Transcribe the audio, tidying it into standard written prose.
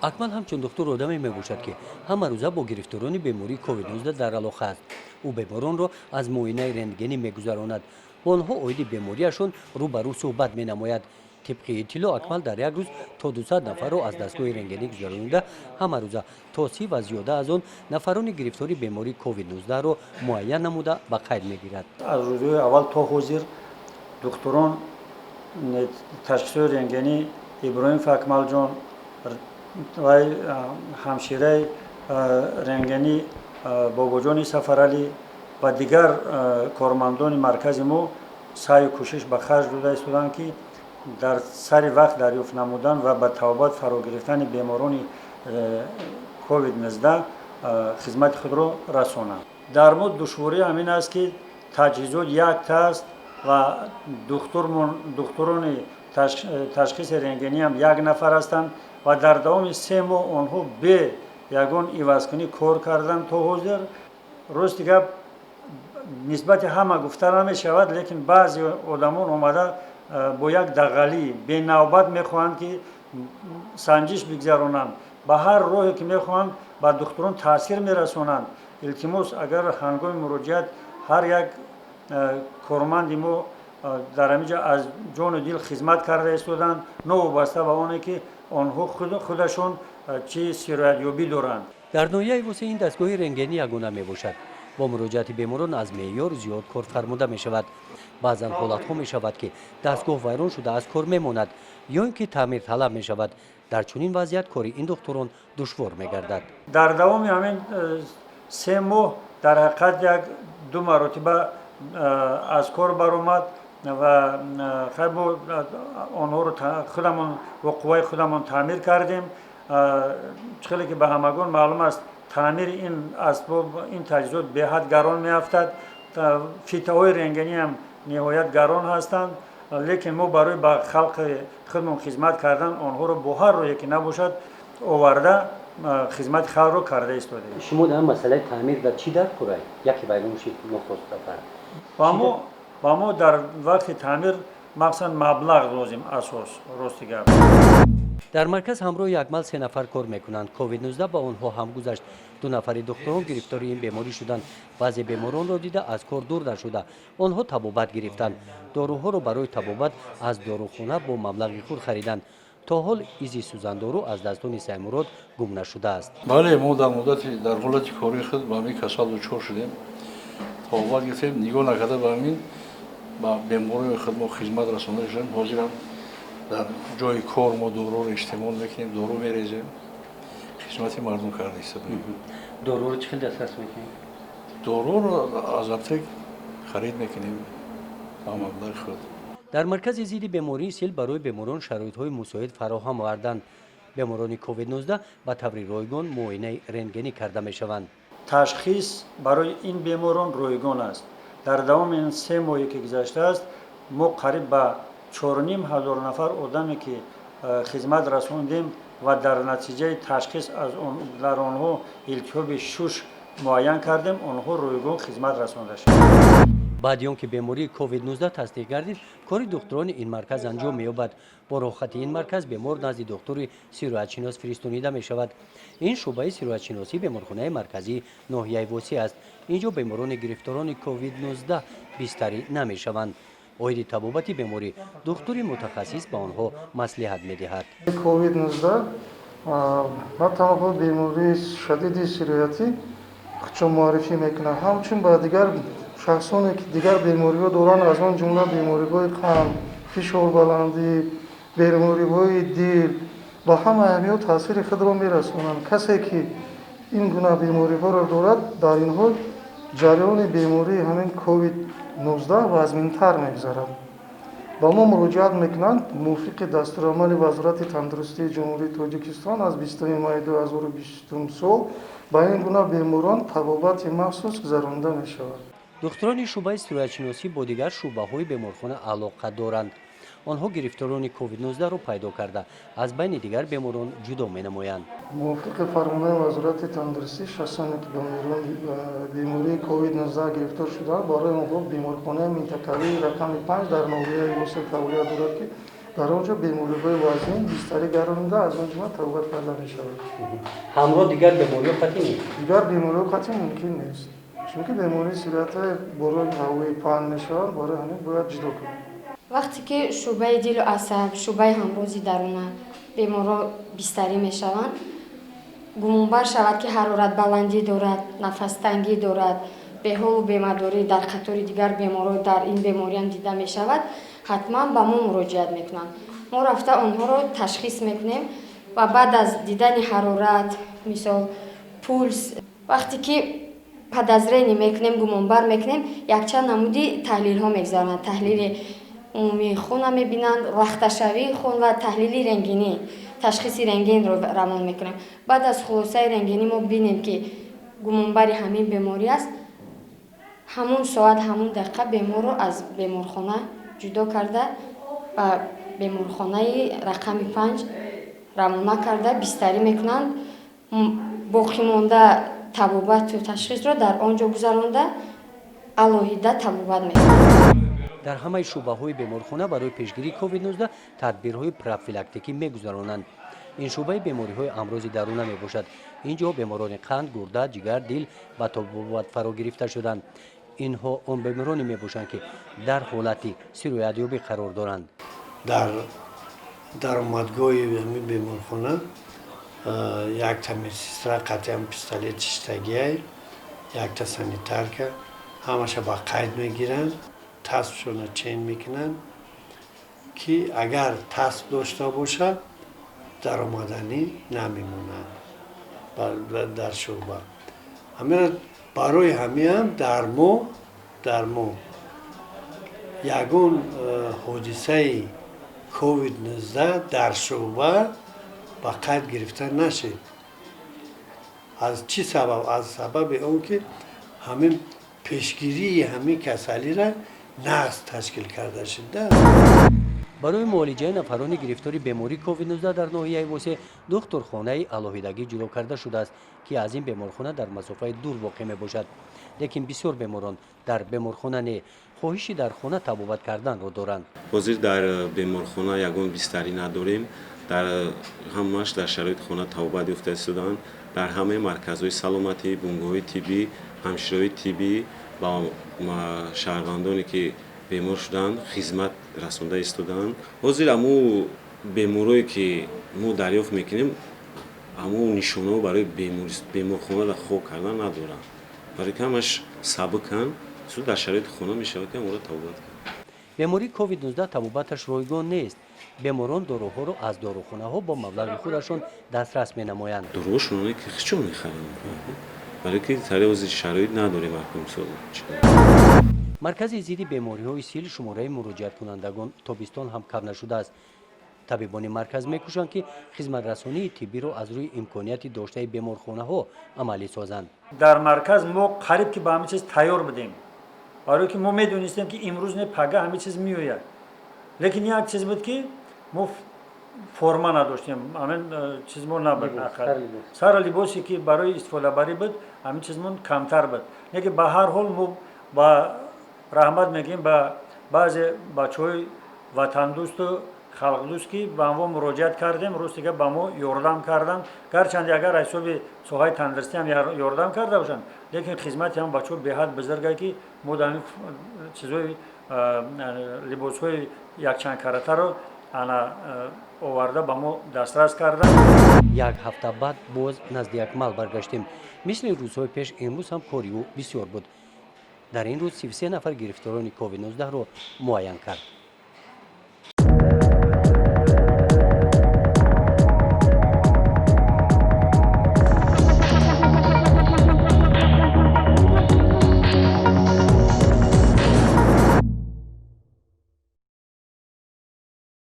акмал ҳамчун духтур одаме мебошад ки ҳама рӯза бо гирифторони бемории covid-19 дар алоқа аст. ӯ беморонро аз муоинаи рентгенӣ мегузаронад ва онҳо оиди бемориашон рӯ ба рӯ суҳбат менамояд. тибқи иттилоъ акмал дар як рӯз то 200 нафарро аз дастгоҳи рентгенӣ гузаронида ҳама рӯза то 30 ва зиёда аз он нафарони гирифтори бемории covid-19-ро муайян намуда ба қайд мегирад. аз рӯзҳои аввал то ҳозир духтурон ташхисои рентгенӣ иброҳимов акмалҷон ва ҳамшираи рентгенӣ бобоҷони сафаралӣ ва дигар кормандони маркази мо саъю кӯшиш ба харҷ дода истоданд ки дар сари вақт дарёфт намудан ва ба табобат фаро гирифтани беморони covid-19 хизмати худро расонанд. дар мо душворӣ ҳамин аст ки таҷҳизот якта аст ва духтурони ташхиси рентгенӣ ҳам як нафар ҳастанд ва дар давоми 3 моҳ онҳо бе ягон ивазкунӣ кор карданд. то ҳозир рости гап нисбати ҳама гуфта намешавад, лекин баъзе одамон омада бо як дағалӣ бенавбат мехоҳанд ки санҷиш бигзаронанд, ба ҳар роҳе ки мехоҳанд ба духтурон таъсир мерасонанд. илтимос агар ҳангоми муроҷиат ҳар як корманди мо дар ҳаминҷо аз ҷону дил хизмат карда истоданд, новобаста ба оне ки онҳо худашон чӣ сироятёбӣ доранд. дар ноҳияи восеи ин дастгоҳи рентгенӣ ягона мебошад. бо муроҷиати беморон аз меъёр зиёд кор фармуда мешавад. баъзан ҳолатҳо мешавад ки дастгоҳ вайрон шуда аз кор мемонад ё ин ки таъмир талаб мешавад. дар чунин вазъият кори ин духтурон душвор мегардад. дар давоми ҳамин 3 моҳ дар ҳақиқат як 2 маротиба аз кор баромад ва мо онҳоро худамон бо қувваи худамон таъмир кардем. чӣ ки ба ҳамагон маълум аст, таъмири ин асбоб, ин таҷҳизот беҳад гарон меафтад. фитаҳои рентгенӣ ҳам ниҳоят гарон ҳастанд, лекин мо барои ба халқи худмон хизмат кардан онҳоро бо ҳар роҳе ки набошад оварда хизмати халқро карда истодем. шумо дар масъалаи таъмир дар чӣ дард хӯред? яке вайрон шид нохостафар ба мо дар вақти таъмир мақсад маблағ лозим асос рости гап. дар марказ ҳамроҳи акмал 3 нафар кор мекунанд. covid-19 ба онҳо ҳам гузашт. 2 нафари духтурон гирифтори ин беморӣ шуданд. баъзе беморонро дида аз кор дур нашуда онҳо табобат гирифтанд. доруҳоро барои табобат аз дорухона бо маблағи худ хариданд. то ҳол изи сӯзандору аз дастони Саймурод гум нашудааст. бале, мо дар ҳолати кори худ ба ҳамин касал дучор шудем. табобат гирифтем, нигоҳ накарда ба ҳамин ба бемории худ мо хизмат расонда шудем. ҳозирам дар ҷои кор мо доруро истеъмол мекунем, дору мерезем, хизмати мардум карда истодем. доруро чӣ хел дастрас мекунем? доруро аз аптек харид мекунем ба маблағи худ. дар маркази зидди бемории сил барои беморон шароитҳои мусоид фароҳам оварданд. беморони covid-19 ба таври ройгон муоинаи рентгенӣ карда мешаванд. ташхис барои ин беморон ройгон аст. дар давоми ин 3 моҳе ки гузаштааст, мо қариб ба 4500 нафар одаме ки хизмат расондем ва дар натиҷаи ташхис дар онҳо илтиҳоби шуш муайян кардем, онҳо ройгон хизмат расонда шуданд. баъди он ки бемории covid-19 тасдиқ гардид, кори духтурони ин марказ анҷом меёбад. бо роҳхати ин марказ бемор назди духтури сироятшинос фиристонида мешавад. ин шуъбаи сироятшиносӣ беморхонаи марказии ноҳияи восеъ аст. инҷо беморони гирифторони covid-19 бистарӣ намешаванд. оиди табобати беморӣ духтури мутахассис ба онҳо маслиҳат медиҳад. covid-19 на танҳо бемории шадиди сироятӣ худшон муаррифӣ мекунад, ҳамчун ба дигар шахсоне ки дигар бемориҳо доранд, аз он ҷумла бемориҳои қанд, фишорбаландӣ, бемориҳои дил ба ҳама аҳамиёт таъсири худро мерасонанд. касе ки ин гуна бемориҳоро дорад, дар ин ҳол ҷараёни бемории ҳамин covid-19 вазнинтар мегузарад. ба мо муроҷиат мекунанд мувофиқи дастурамали вазорати тандурустии ҷумҳурии Тоҷикистон аз 20 майи 2020 сол ба ин гуна беморон табобати махсус гузаронида мешавад. духтурони шуъбаи сироятшиносӣ бо дигар шуъбаҳои беморхона алоқа доранд. онҳо гирифторони covid-19-ро пайдо карда аз байни дигар беморон ҷудо менамоянд. мувофиқи фармонаи вазорати тандурустӣ, шахсоне ки ба бемории covid-19 гирифтор шуданд, барои онҳо беморхонаи минтақавии рақами 5 дар ноҳияи Восел фаъолият дорад ки дар он ҷо бемориҳои вазин бистарӣ гаронида аз он ҷумла табобат карда мешавад. ҳамроҳ дигар бемориҳо қатъӣ нест. дигар бемориҳо қатъи мумкин нест, чунки бемории сироятае борои ҳавои паҳн мешаванд, бораи ҳамин бояд ҷудо кунад. вақте ки шӯъбаи дилу асаб, шӯъбаи ҳамрози даруна беморро бистарӣ мешаванд, гумонбар шавад ки ҳароратбаландӣ дорад, нафастангӣ дорад, беҳолу бемадорӣ дар қатори дигар беморҳо дар ин бемориам дида мешавад, ҳатман ба мо муроҷиат мекунанд. мо рафта онҳоро ташхис мекунем ва баъд аз дидани ҳарорат, мисол пулс, вақте ки подозрение мекунем, гумонбар мекунем, якчанд намуди таҳлилҳо мегзаронанд. таҳлили умумии хунро мебинанд, лахташавии хун ва таҳлили рентгенӣ, ташхиси рентгенро равон мекунем. баъд аз хулосаи рентгенӣ мо бинем ки гумонбари ҳамин беморӣ аст, ҳамун соат, ҳамун дақиқа беморро аз беморхона ҷудо карда ба беморхонаи рақами 5 равона карда бистарӣ мекунанд. боқимонда табобату ташхисро дар он ҷо гузаронда алоҳида табобат мекунанд. дар ҳамаи шӯъбаҳои беморхона барои пешгирии COVID-19 тадбирҳои профилактикӣ мегузаронанд. ин шӯъбаи бемориҳои амрози даруна мебошад. ин ҷо беморони қанд, гурда, ҷигар, дил ба табобат фаро гирифта шуданд. инҳо он бемороне мебошанд ки дар ҳолати сироятёбӣ қарор доранд. дар даромадгоҳи ҳамин беморхона якта медсестра қатъиан пистолет чиштагиай, якта санитарка ҳамаша ба қайд мегиранд, таспшона чен мекунанд ки агар тасп дошта бошад даромаданӣ намемонад дар шӯъба. ҳамира барои ҳамиам дар моҳ ягон ҳодисаи COVID-19 дар шӯъба ба қайд гирифта нашед. аз чӣ сабаб? аз сабаби он ки ҳамин пешгирии ҳамин касалиро нағз ташкил карда шудааст. барои муолиҷаи нафарони гирифтори бемории COVID-19 дар ноҳияи восеъ духтурхонаи алоҳидагӣ ҷудо карда шудааст ки аз ин беморхона дар масофаи дур воқеъ мебошад. лекин бисёр беморон дар беморхона не хоҳиши дар хона табобат карданро доранд. ҳозир дар беморхона ягон бистарӣ надорем. дар ҳамааш дар шароити хона табобат ёфта истоданд. дар ҳамаи марказҳои саломатӣ, бунгоҳои тиббӣ, ҳамширои тиббӣ ба шаҳрвандоне ки бемор шуданд хизмат расонда истоданд. ҳозир ҳамо беморое ки мо дарёфт мекунем, ҳамо нишонаҳо барои беморхонаро хоб кардан надоранд. барои ки ҳамаш сабуканд, дар шароити хона мешавад ки ҳаморо табобат кард. бемории COVID-19 табобаташ ройгон нест. беморон доруҳоро аз дорухонаҳо бо маблағи худашон дастрас менамоянд. доруҳошонане ки чӣ мехаранд? барои ки тари ҳозир шароит надорем. маркази зидди бемориҳои сил шумораи муроҷиаткунандагон тобистон ҳам кам нашудааст. табибони марказ мекӯшанд ки хизматрасонии тиббиро аз рӯи имконияти доштаи беморхонаҳо амалӣ созанд. дар марказ мо қариб ки ба ҳамин чиз тайёр будем, барои ки мо медонистем ки имрӯз не пага ҳамин чиз меояд. лекин як чиз буд ки мо форма надоштем, ҳамин чиз мо набуд. сар либосе ки барои истифодабарӣ буд, ҳамин чиз мо камтар буд. лекин ба ҳар ҳол мо ба раҳмат мегӯем ба баъзе бачаҳои ватандӯсту халқдӯст ки ба мо муроҷиат кардем, ростига ба мо ёрдам карданд. гарчанде агар ҳисоби соҳаи тандурустӣ ҳам ёрдам карда бошанд, лекин хизмати ҳам бачаҳо беҳад бузургае ки мо дар чизҳои либосҳои якчанд каратаро оварда ба мо дастрас карданд. як ҳафта баъд боз назди якмал баргаштем. мисли рӯзҳои пеш имрӯз ҳам кори ӯ бисёр буд. дар ин рӯз 33 нафар гирифторони COVID-19-ро муайян кард.